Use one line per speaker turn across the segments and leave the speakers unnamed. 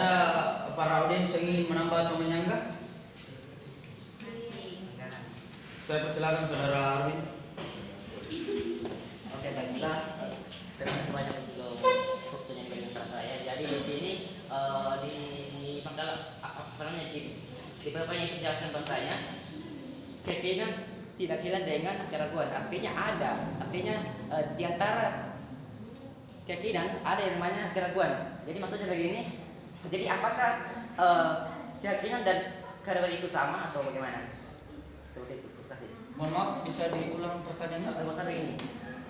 ada para audiens yang ingin menambah atau menyanggah? Saya persilakan Saudara Arwin.
Oke, baiklah. Terima kasih banyak untuk waktunya yang diberikan kepada saya. Jadi di sini di beberapa yang dijelaskan bahasanya keyakinan tidak hilang dengan keraguan. Artinya ada. Artinya di antara keyakinan ada yang namanya keraguan. Jadi maksudnya begini. Jadi apakah keyakinan dan keraguan itu sama atau bagaimana? Seperti itu. Terima kasih.
Mohon maaf, bisa diulang pertanyaannya?
Maksudnya begini.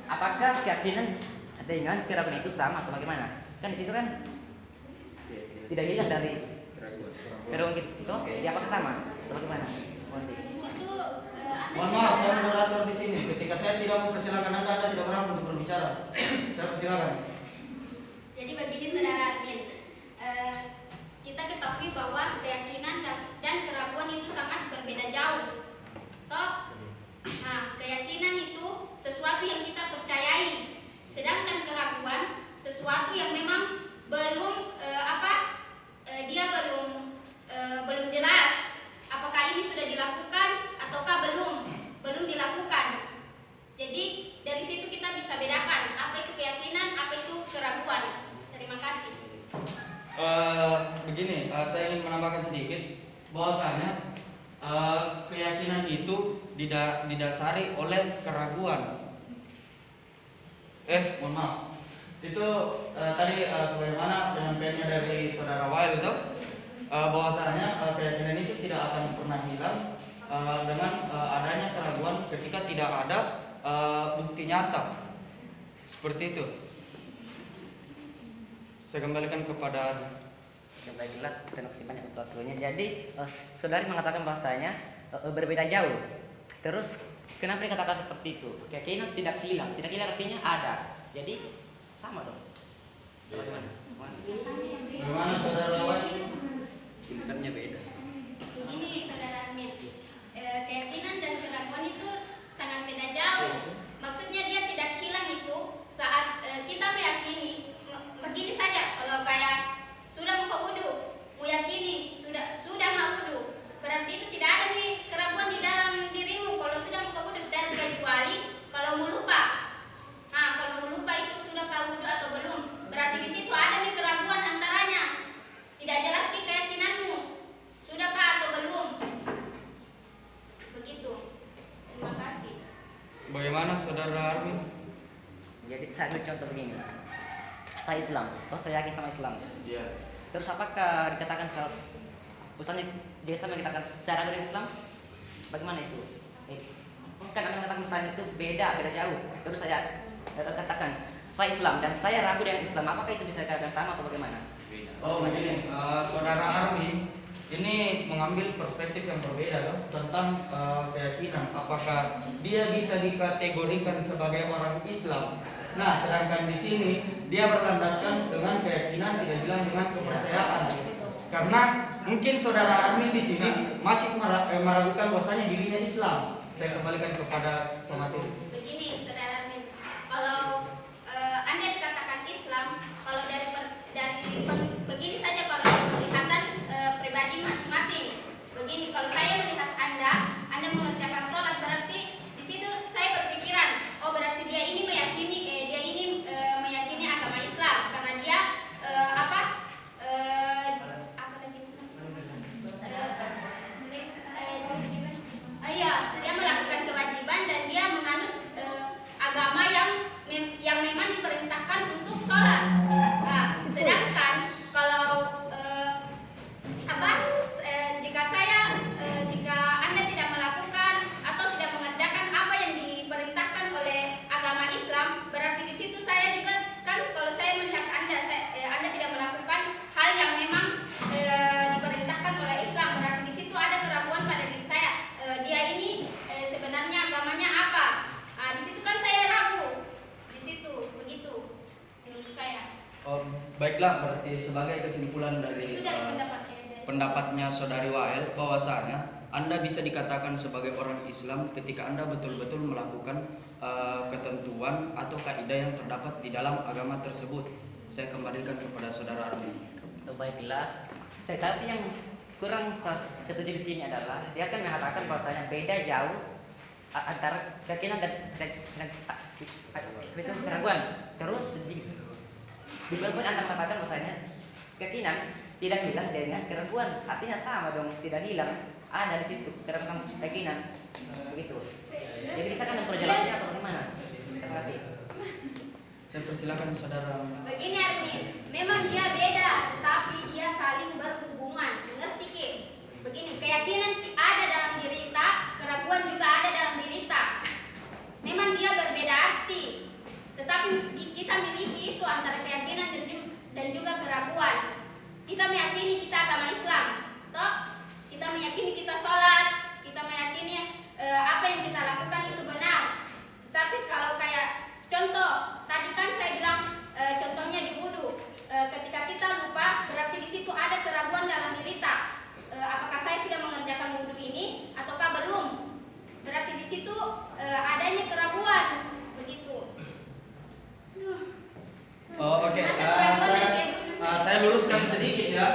Apakah keyakinan dengan keraguan itu sama atau bagaimana? Kan di situ kan tidak hilang dari keraguan itu. Ya apakah sama atau bagaimana? Terima kasih.
Mohon maaf, saya moderator di sini. Ketika saya tidak mempersilakan Anda tidak berhak untuk berbicara. Saya persilakan.
Jadi begini Saudara Admin, kita ketahui bahwa keyakinan dan keraguan itu sangat berbeda jauh. Toh, nah, keyakinan itu sesuatu yang kita percayai, sedangkan keraguan sesuatu yang memang belum dia belum jelas apakah ini sudah dilakukan ataukah belum dilakukan. Jadi dari situ kita bisa bedakan apa itu keyakinan, apa itu keraguan. Terima kasih.
Begini, saya ingin menambahkan sedikit bahwasanya keyakinan itu didasari oleh keraguan. Mohon maaf. Itu tadi sebagaimana penyampaiannya dari Saudara Wael itu bahwasanya keyakinan itu tidak akan pernah hilang dengan adanya keraguan ketika tidak ada bukti nyata. Seperti itu. Saya kembalikan kepada
Baiklah, terima kasih banyak untuk waktunya. Jadi saudari mengatakan bahasanya berbeda jauh. Terus kenapa dikatakan seperti itu? Keyakinan tidak hilang. Tidak hilang artinya ada. Jadi sama dong. Bagaimana?
bagaimana Saudara Wael?
Tulisannya beda.
Begini Saudara Admin, keyakinan dan keraguan itu sangat beda jauh. Maksudnya dia tidak hilang itu saat kita meyakini. Begini saja, kalau kayak sudah mau wudu, meyakini sudah mau wudu, berarti itu tidak ada nih keraguan di dalam dirimu kalau sudah mau wudu, kecuali kalau mau lupa. Nah, kalau mau lupa itu sudah mau wudu atau belum, berarti di situ ada nih keraguan antaranya. Tidak jelas nih keyakinanmu, sudahkah atau belum? Begitu. Terima kasih.
Bagaimana Saudara Arwin?
Jadi saya ambil contoh begini. Saya Islam, terus saya yakin sama Islam.
Iya.
Terus apakah dikatakan misalnya dia sama dikatakan secara dari Islam? Bagaimana itu? Kan Anda mengatakan misalnya itu beda jauh. Terus saya katakan saya Islam dan saya ragu dengan Islam. Apakah itu bisa dikatakan sama atau bagaimana?
Oh begini, Saudara Arwin ini mengambil perspektif yang berbeda loh, tentang keyakinan. Apakah dia bisa dikategorikan sebagai orang Islam? Nah, sedangkan di sini dia berlandaskan dengan keyakinan, tidak bilang dengan kepercayaan. Karena mungkin Saudara Arwin di sini masih meragukan bahwasanya dirinya Islam. Saya kembalikan kepada pemateri.
Begini Saudara Admin, kalau Anda dikatakan Islam, kalau begini saja kalau penglihatan pribadi masing-masing. Begini, kalau saya melihat Anda mengerjakan sholat, berarti di situ saya berpikiran, oh berarti dia ini meyakini agama Islam karena dia dia melakukan kewajiban dan dia menganut agama yang memang diperintahkan untuk sholat. Nah, sedangkan kalau jika Anda tidak melakukan atau tidak mengerjakan apa yang diperintahkan oleh agama Islam, berarti di situ saya juga kan kalau saya melihat Anda tidak melakukan hal yang memang diperintahkan oleh Islam, berarti di situ ada keraguan pada diri saya. Dia ini sebenarnya agamanya apa? Nah, di situ kan saya ragu. Di situ begitu menurut saya.
Oh, baiklah, berarti sebagai kesimpulan dari
Itu dari
pendapatnya Saudari Wael bahwasanya Anda bisa dikatakan sebagai orang Islam ketika Anda betul-betul melakukan ketentuan atau kaidah yang terdapat di dalam agama tersebut. Saya kembalikan kepada Saudara Arwin.
Baiklah. Tetapi yang kurang setuju di sini adalah dia akan mengatakan bahwasanya beda jauh antara keyakinan dan itu keraguan. Terus di Bible pun Anda mengatakan bahwasanya keyakinan tidak hilang dengan keraguan. Artinya sama dong, tidak hilang. Ada di situ keraguan keyakinan. Begitu. Jadi bisa kan memperjelasnya atau bagaimana? Terima kasih.
Saya persilakan saudara.
Begini Armin, memang dia beda, tetapi dia saling berhubungan. Mengerti Ki? Begini, keyakinan ada dalam diri kita, keraguan juga ada dalam diri kita. Memang dia berbeda arti, tetapi kita miliki itu antara keyakinan dan juga keraguan. Kita meyakini kita agama Islam, toh? Kita meyakini kita sholat, kita meyakini apa yang kita lakukan itu benar. Tapi kalau kayak contoh, tadi kan saya bilang contohnya di wudu. Ketika kita lupa, berarti di situ ada keraguan dalam diri kita. Apakah saya sudah mengerjakan wudu ini ataukah belum? Berarti di situ adanya keraguan, begitu.
Oke. Saya luruskan sedikit ya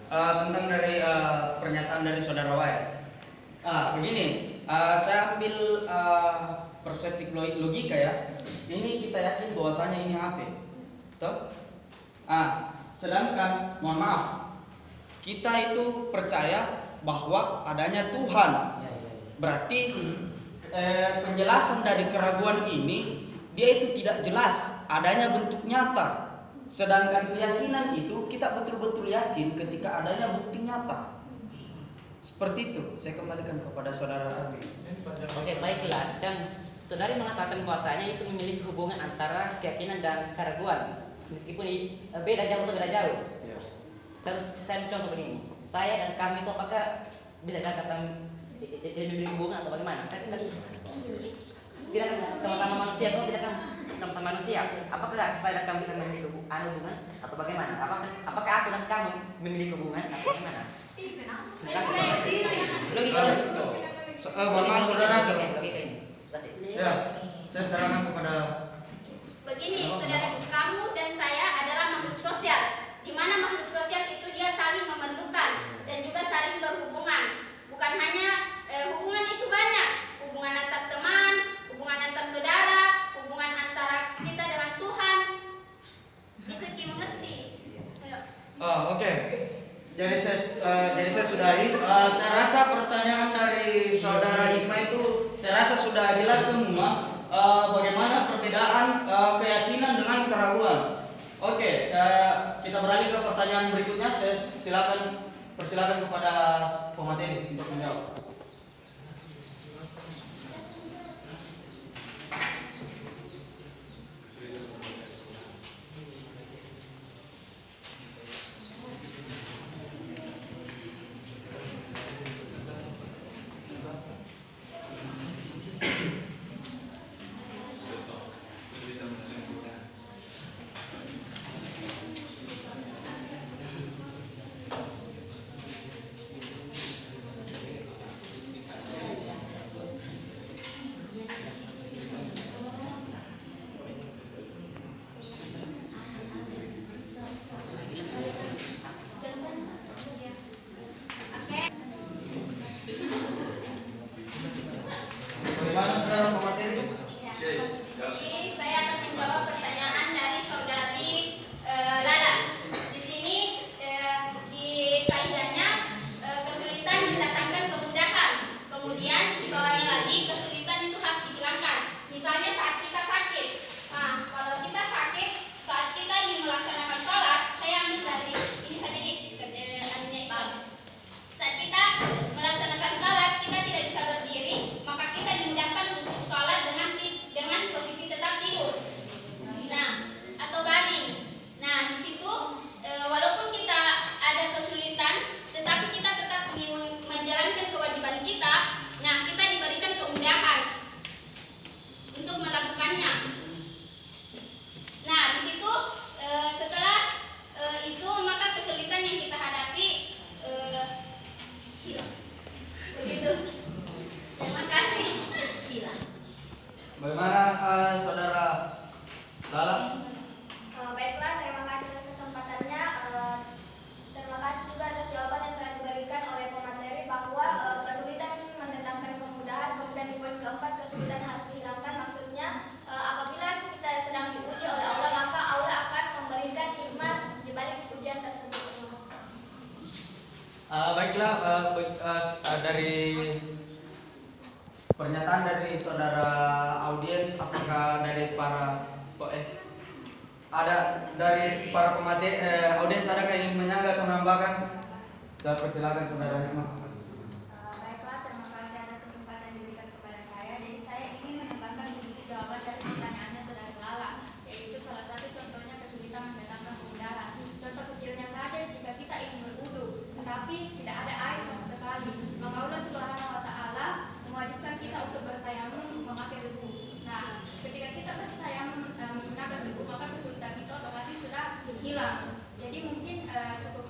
tentang dari pernyataan dari saudara Wai. Begini, saya ambil perspektif logika ya. Ini kita yakin bahwasanya ini HP. Toh? Sedangkan mohon maaf, kita itu percaya bahwa adanya Tuhan. Berarti penjelasan dari keraguan ini dia itu tidak jelas, adanya bentuk nyata. Sedangkan keyakinan itu kita betul-betul yakin ketika adanya bukti nyata. Seperti itu. Saya kembalikan kepada saudara Arbi.
Oke, baiklah. Dan saudari mengatakan bahwasanya itu memiliki hubungan antara keyakinan dan keraguan, meskipun beda jauh atau beda jauh.
Ya.
Terus saya mencontoh begini, saya dan kami itu apakah bisa dikatakan memiliki hubungan atau bagaimana? Kan kita kan sama-sama manusia atau tidak kan sama-sama manusia? Apakah saya dan kamu bisa memiliki hubungan atau bagaimana? Apakah aku dan kamu memiliki hubungan atau bagaimana? Terima kasih. Logika.
Mohon maaf moderator.
Logika ini.
Ya, saya serahkan kepada.
Begini, saudara, kamu dan saya adalah makhluk sosial, di mana makhluk sosial itu dia saling memerlukan dan juga saling berhubungan. Bukan hanya hubungan itu banyak, hubungan antar teman, hubungan antar saudara, hubungan antara kita dengan Tuhan. Bisa dimengerti?
Oke. Jadi saya sudahi. Saya rasa pertanyaan dari saudara Hikmah itu saya rasa sudah jelas semua. Bagaimana perbedaan keyakinan dengan keraguan. Oke, kita beralih ke pertanyaan berikutnya. Saya persilakan kepada pemateri untuk menjawab. Baiklah, dari pernyataan dari saudara audiens, apakah dari para ada dari para pemateri audiens adakah yang ingin menyanggah atau menambahkan? Saya persilakan saudara Hikmah.
Baiklah, terima kasih atas kesempatan yang diberikan kepada saya. Jadi saya ingin menambahkan sedikit jawaban dari pertanyaannya saudara Lala, yaitu salah satu contohnya kesulitan mendatangkan kemudahan. Contoh kecilnya saja jika kita ingin berwudu, tetapi tidak ada air sama sekali, maka Allah Subhanahu Wa Taala mewajibkan kita untuk bertayamum memakai debu. Nah, ketika kita bertayamum menggunakan debu, maka kesulitan itu otomatis sudah hilang. Jadi mungkin cukup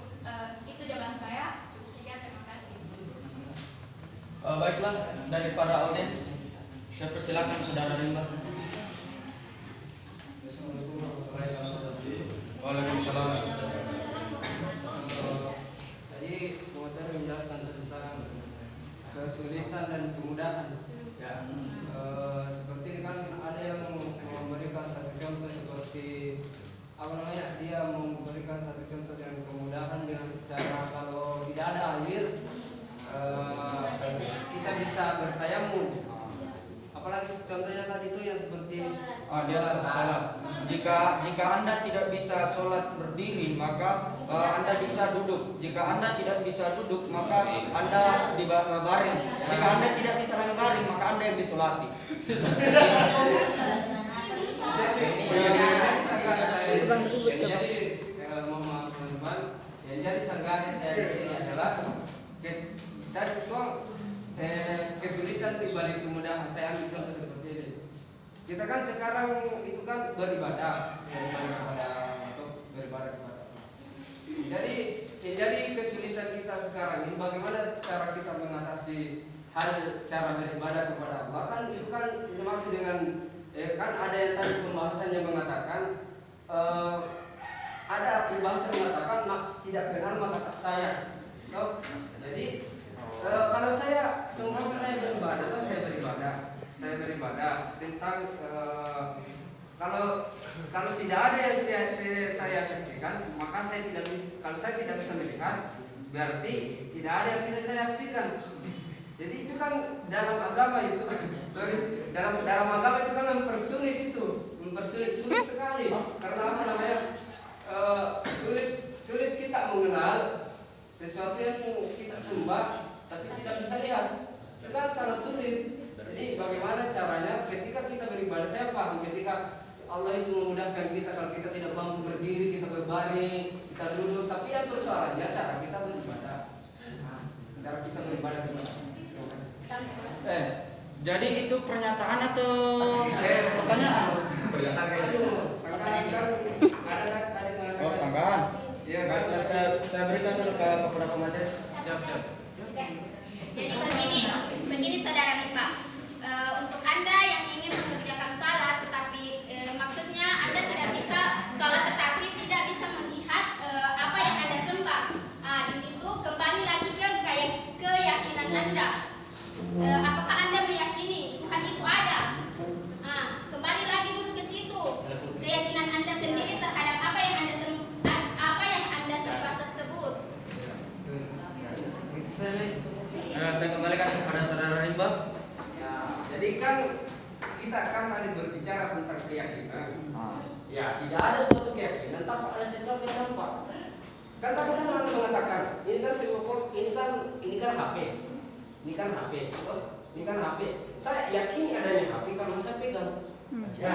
itu jawaban saya. Cukup sekian, terima kasih.
Baiklah, dari para audiens, saya persilakan saudara Rimba.
Assalamualaikum warahmatullahi wabarakatuh. Waalaikumsalam. Tadi pemateri menjelaskan tentang kesulitan dan kemudahan. Ya, seperti ini kan ada yang memberikan satu contoh seperti dia memberikan satu contoh dengan kemudahan dengan secara kalau tidak ada air kita bisa bertayamum. Apalagi contohnya tadi itu yang seperti
Dia salat. Jika Anda tidak bisa sholat berdiri, maka Anda bisa duduk. Jika Anda tidak bisa duduk, maka Anda baring. Jika Anda tidak bisa lagi baring, maka Anda yang disolati.
Jadi sanggahan saya di sini adalah dan kesulitan di balik kemudahan. Saya ambil contoh seperti ini. Kita kan sekarang itu kan beribadah kepada Allah. Jadi kesulitan kita sekarang ini bagaimana cara kita mengatasi cara beribadah kepada Allah, kan itu kan masih dengan kan ada yang tadi pembahasan yang mengatakan ada pembahasan yang mengatakan tidak kenal maka tak sayang. Jadi kalau saya seumpama saya beribadah tentang kalau tidak ada yang saya saksikan, maka saya tidak bisa. Kalau saya tidak bisa melihat, berarti tidak ada yang bisa saya saksikan. Jadi itu kan dalam agama itu, dalam agama itu kan mempersulit sulit sekali. Karena apa namanya? Sulit kita mengenal sesuatu yang kita sembah tapi tidak bisa lihat. Itu kan sangat sulit. Jadi bagaimana caranya ketika kita beribadah? Saya paham ketika Allah itu memudahkan kita kalau kita tidak mampu berdiri, kita berbaring, kita duduk. Tapi yang persoalannya cara kita beribadah. Cara kita beribadah gimana?
Jadi itu pernyataan atau pertanyaan?
Pernyataan kayaknya.
Oh, sanggahan.
Iya,
Saya berikan dulu kepada pemateri.
Jadi begini saudara Mipa, untuk Anda yang ingin mengerjakan salat tetapi maksudnya Anda tidak bisa salat tetapi tidak bisa melihat apa yang Anda sembah. Di situ kembali lagi ke keyakinan Anda. Apakah Anda meyakini Tuhan itu ada? Kembali lagi dulu ke situ. Keyakinan Anda sendiri terhadap apa yang Anda sembah tersebut.
Saya kembalikan kepada saudara Rimba.
Ya, jadi kan kita kan tadi berbicara tentang keyakinan. Ya, tidak ada suatu keyakinan tanpa ada sesuatu yang nampak. Kan tadi kan orang mengatakan ini kan HP. Ini kan HP. Saya yakin adanya HP karena saya pegang. Ya.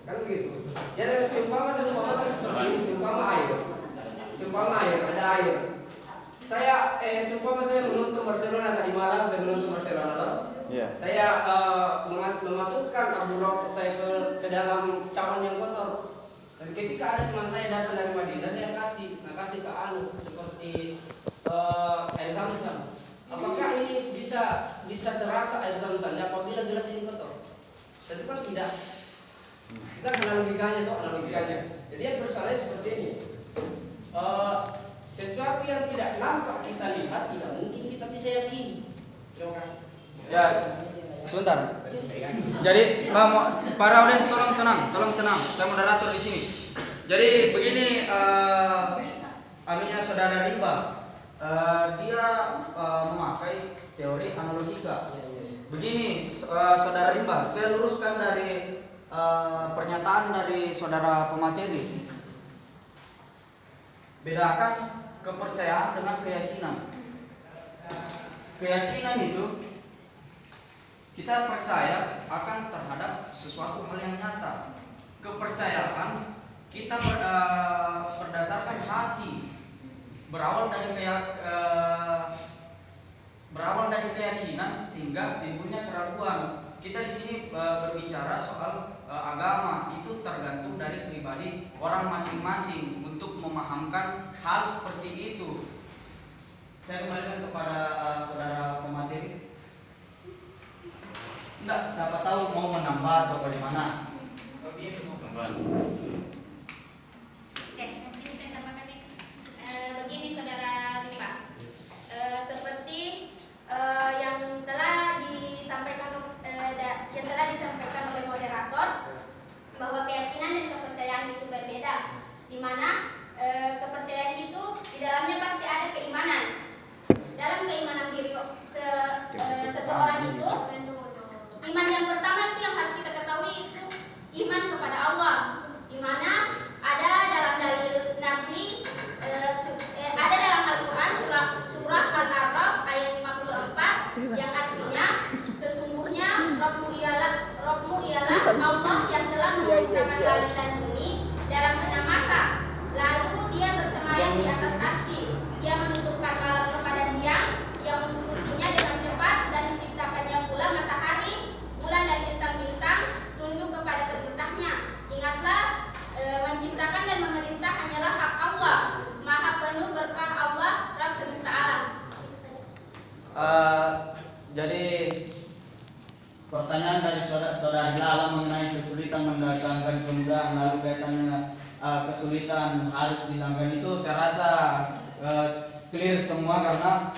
Kan begitu. Jadi seumpama seperti ini, seumpama air, ada air. Seumpama saya menonton Barcelona tadi malam, saya menonton Barcelona loh.
Yeah.
Saya memasukkan abu rokok saya ke dalam cawan yang kotor. Dan ketika ada teman saya datang dari Madinah, saya kasih ke anu seperti air zam-zam. Apakah ini bisa terasa air zam-zamnya apabila gelas ini kotor? Saya kan tidak. Kita analogikannya. Jadi yang persoalannya seperti ini. Sesuatu yang tidak nampak kita lihat tidak mungkin kita bisa yakini. Terima kasih.
Ya, sebentar. Jadi para audiens tolong tenang. Saya moderator di sini. Jadi begini, aminya saudara Rimba. dia memakai teori analogika.
Iya, iya, iya.
Begini, saudara Rimba, saya luruskan dari pernyataan dari saudara pemateri. Bedakan kepercayaan dengan keyakinan. Keyakinan itu kita percaya akan terhadap sesuatu hal yang nyata. Kepercayaan kita berdasarkan hati, berawal dari keyakinan sehingga timbulnya keraguan. Kita di sini berbicara soal agama, itu tergantung dari pribadi orang masing-masing untuk memahamkan hal seperti itu. Saya kembalikan kepada saudara pemateri. Enggak, siapa tahu mau menambah atau bagaimana?
Oke, mungkin saya tambahkan nih. Begini saudara Rimba, seperti yang telah disampaikan oleh moderator bahwa keyakinan dan kepercayaan itu berbeda, di mana kepercayaan itu di dalamnya pasti ada keimanan. Dalam keimanan diri seseorang itu, iman yang pertama itu yang harus kita ketahui itu iman kepada Allah, di mana ada dalam dalil Nabi, ada dalam Al-Quran surah Al-A'raf ayat 54 yang artinya sesungguhnya Rabbmu ialah Allah yang telah menciptakan langit dan bumi dalam 6 masa, lalu Dia bersemayam di atas arsy, Dia menutupkan malam kepada siang yang mengikutinya dengan cepat dan menciptakannya pula matahari, bulan dan bintang-bintang tunduk kepada perintahnya. Ingatlah, menciptakan dan memerintah hanyalah hak Allah, maha penuh berkah Allah, Rabb semesta alam. Itu saja.
Jadi pertanyaan dari saudara Lala mengenai kesulitan mendatangkan kemudahan, lalu kaitannya kesulitan harus ditangani, itu saya rasa clear semua karena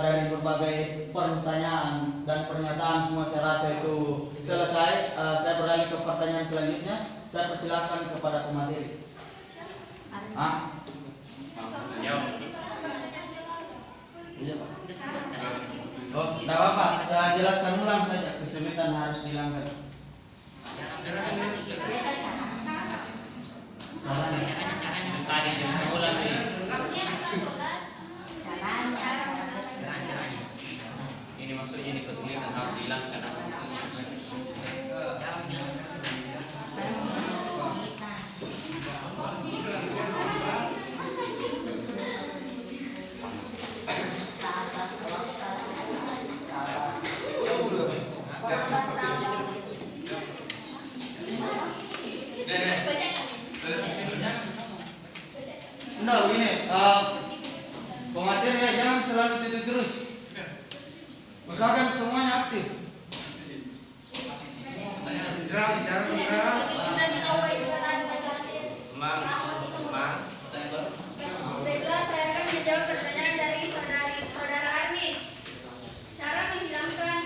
dari berbagai pertanyaan dan pernyataan semua saya rasa itu selesai. Saya beralih ke pertanyaan selanjutnya. Saya persilahkan kepada pemateri. Iya, Pak. Oh, tidak apa-apa. Saya jelaskan ulang saja. Kesulitan harus dilanggar.
Ini maksudnya ini kesulitan harus dihilangkan. Apa maksudnya?
Nah, begini, pemateri jangan selalu itu terus. Usahakan semuanya aktif.
Baiklah, saya akan menjawab pertanyaan dari saudara Armin. Cara menghilangkan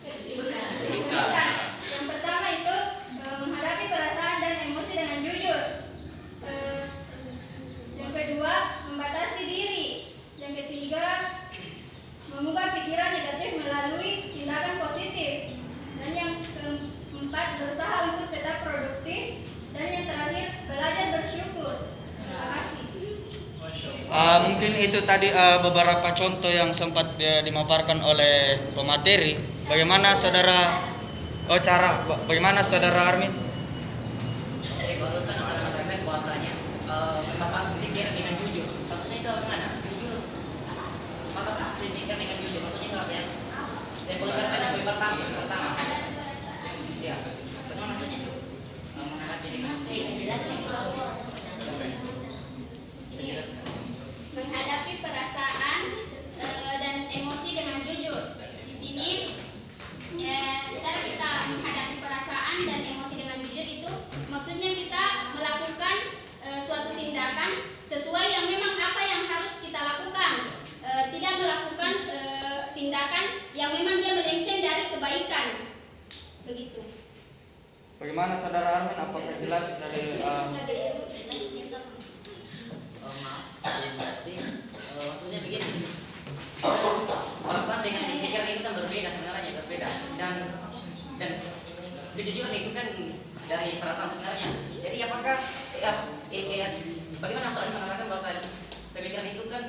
kesulitan. Yang pertama itu menghadapi perasaan dan emosi dengan jujur. Yang kedua, membatasi diri. Yang ketiga, mengubah pikiran negatif melalui tindakan positif. Dan yang keempat, berusaha untuk tetap produktif. Dan yang terakhir, belajar bersyukur. Terima kasih.
Mungkin itu tadi beberapa contoh yang sempat dimaparkan oleh pemateri. Bagaimana saudara bagaimana saudara Armin?
Jadi barusan akan mengatakan bahwasanya membatasi pikiran dengan jujur. Maksudnya itu bagaimana? Jujur. Membatasi pikiran dengan jujur. Maksudnya itu apa ya? Dan mengatakan yang pertama. Ya. Bagaimana maksudnya itu? Menghadapi dengan
Menghadapi perasaan dan emosi dengan jujur. Di sini cara kita menghadapi perasaan dan emosi dengan jujur itu maksudnya kita melakukan suatu tindakan sesuai yang memang apa yang harus kita lakukan, tidak melakukan tindakan yang memang dia melenceng dari kebaikan. Begitu.
Bagaimana saudara Armin? Apakah jelas dari
maksudnya berbeda dan kejujuran itu kan dari perasaan sebenarnya. Jadi apakah bagaimana soal mengatakan bahwa pemikiran itu kan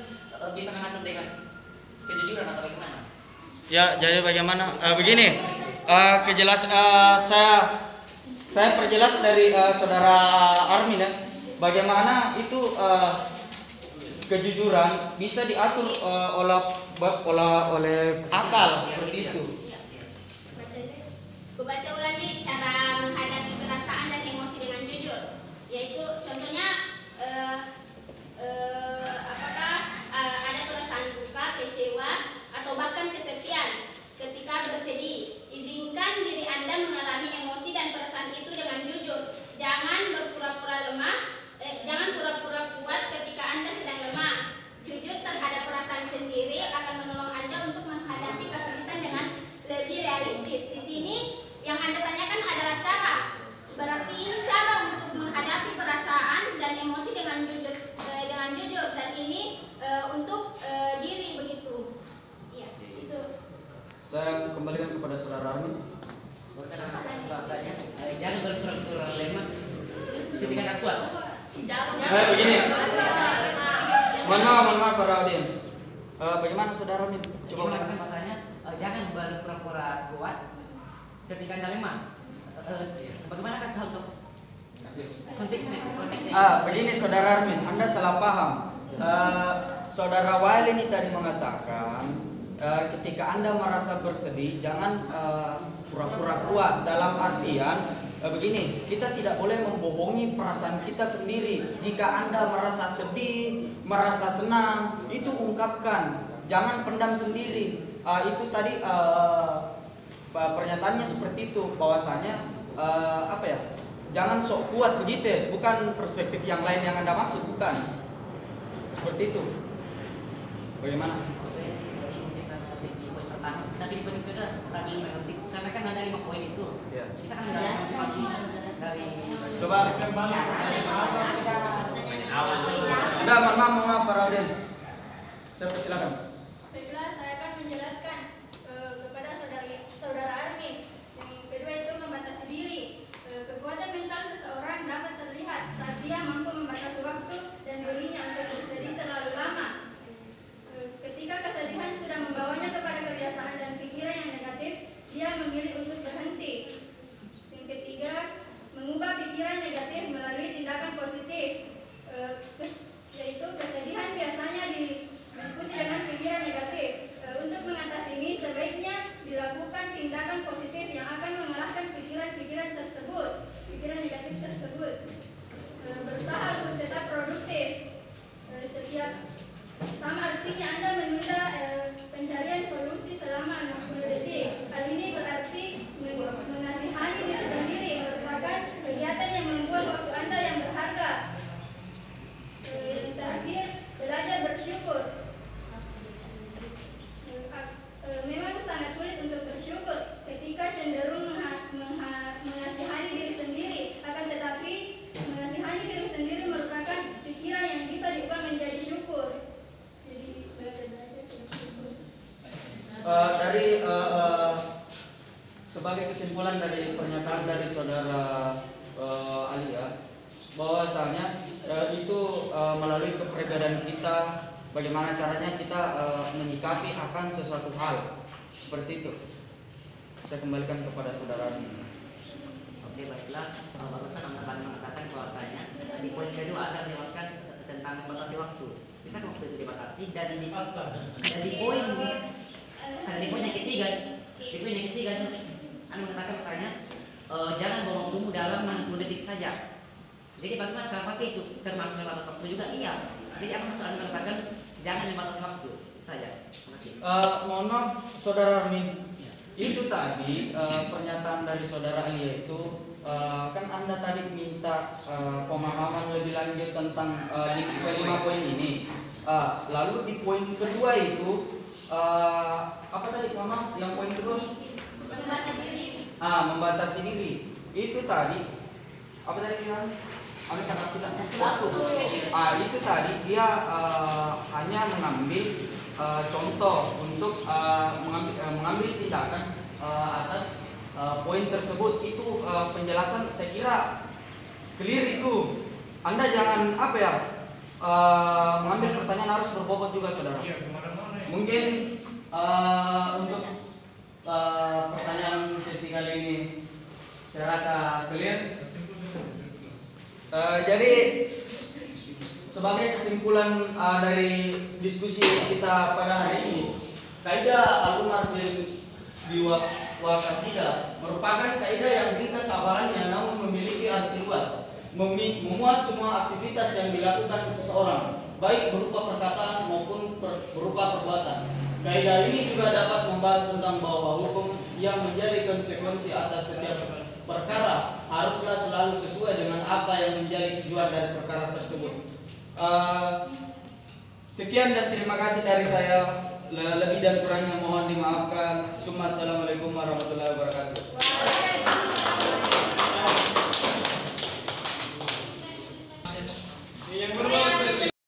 bisa mengatur dengan kejujuran atau bagaimana?
Ya, jadi bagaimana? Begini, saya perjelas dari saudara Armin ya, bagaimana itu kejujuran bisa diatur oleh akal seperti itu.
Aku baca ulangi cara menghadapi perasaan dan emosi dengan jujur, yaitu contohnya apakah ada perasaan duka, kecewa, atau bahkan kesepian. Ketika bersedih, izinkan diri Anda mengalami emosi dan perasaan itu dengan jujur. Jangan berpura-pura lemah, jangan pura-pura kuat ketika Anda sedang lemah. Jujur terhadap perasaan sendiri akan menolong Anda untuk menghadapi kesulitan dengan lebih realistis. Di sini yang Anda tanyakan adalah cara. Berarti ini cara untuk menghadapi perasaan dan emosi dengan jujur, dan ini untuk diri begitu. Iya, itu.
Saya kembalikan kepada saudara Armin.
Bahasanya jangan berpura-pura lemah ketika Anda kuat.
Begini. Mohon maaf para audiens. Bagaimana saudara Armin?
Coba mengatakan bahasanya jangan berpura-pura kuat ketika Anda lemah. Bagaimana kan contoh konteksnya?
Begini saudara Armin, Anda salah paham. Saudara Wael ini tadi mengatakan ketika Anda merasa bersedih jangan pura-pura kuat. Dalam artian begini, kita tidak boleh membohongi perasaan kita sendiri. Jika Anda merasa sedih, merasa senang, itu ungkapkan, jangan pendam sendiri. Itu tadi pernyataannya seperti itu, bahwasanya jangan sok kuat begitu, bukan perspektif yang lain yang Anda maksud, bukan seperti itu. Bagaimana?
Tapi di poin kedua sambil mengerti, karena kan ada 5 poin itu.
Ya.
Bisa kan ada motivasi dari
Coba. Udah, mohon maaf para audiens. Saya persilakan.
Baiklah, saya akan menjelaskan kepada saudara Armin. Yang kedua itu membatasi diri. Kekuatan mental seseorang dapat terlihat saat dia mampu membatasi waktu dan dirinya untuk bersedih terlalu lama. Ketika kesedihan sudah membawanya kepada kebiasaan dan pikiran yang negatif, dia memilih untuk berhenti. Yang ketiga, mengubah pikiran negatif melalui tindakan positif, yaitu kesedihan biasanya diikuti dengan pikiran negatif. Untuk mengatasi ini, sebaiknya dilakukan tindakan positif yang akan mengalahkan pikiran-pikiran tersebut, pikiran negatif tersebut. Berusaha untuk tetap produktif. Sama artinya Anda menunda pencarian solusi selama 60 detik. Hal ini berarti mengasihani diri sendiri merupakan kegiatan yang membuat waktu Anda yang berharga. Yang terakhir, belajar bersyukur. Memang sangat sulit untuk bersyukur ketika cenderung mengasihani diri sendiri. Akan tetapi mengasihani diri sendiri merupakan pikiran yang bisa diubah menjadi syukur.
Sebagai kesimpulan dari pernyataan dari saudara Alia, bahwasanya itu melalui kepribadian kita, bagaimana caranya kita menyikapi akan sesuatu hal seperti itu. Saya kembalikan kepada saudara Alia.
Oke, baiklah. Barusan Anda mengatakan bahwasanya di poin kedua Anda menjelaskan tentang membatasi waktu. Bisa waktu itu dibatasi dan di poin yang ketiga, Anda mengatakan misalnya jangan bawa waktumu dalam 60 detik saja. Jadi bagaimana apakah itu termasuk membatasi waktu juga? Iya. Jadi apa maksud Anda mengatakan jangan membatasi waktu saja?
Mohon maaf saudara Armin, itu tadi pernyataan dari saudara Alia itu kan Anda tadi minta pemahaman lebih lanjut tentang 5 poin ini. Lalu di poin kedua itu apa tadi mama? Yang poin kedua? Membatasi diri. Itu tadi apa tadi yang ada kata kita waktu. Itu tadi dia hanya mengambil contoh untuk mengambil tindakan atas poin tersebut. Itu penjelasan saya kira clear itu. Anda jangan mengambil pertanyaan harus berbobot juga saudara. Mungkin untuk pertanyaan sesi kali ini saya rasa clear. Jadi sebagai kesimpulan dari diskusi kita pada hari ini, kaidah al-umar di wakafidah merupakan kaidah yang ringkas hafalannya namun memiliki arti luas, memuat semua aktivitas yang dilakukan seseorang, baik berupa perkataan maupun berupa perbuatan. Kaidah ini juga dapat membahas tentang bahwa hukum yang menjadi konsekuensi atas setiap perkara haruslah selalu sesuai dengan apa yang menjadi tujuan dari perkara tersebut. Sekian dan terima kasih dari saya. Lebih dan kurangnya mohon dimaafkan. Assalamualaikum warahmatullahi wabarakatuh.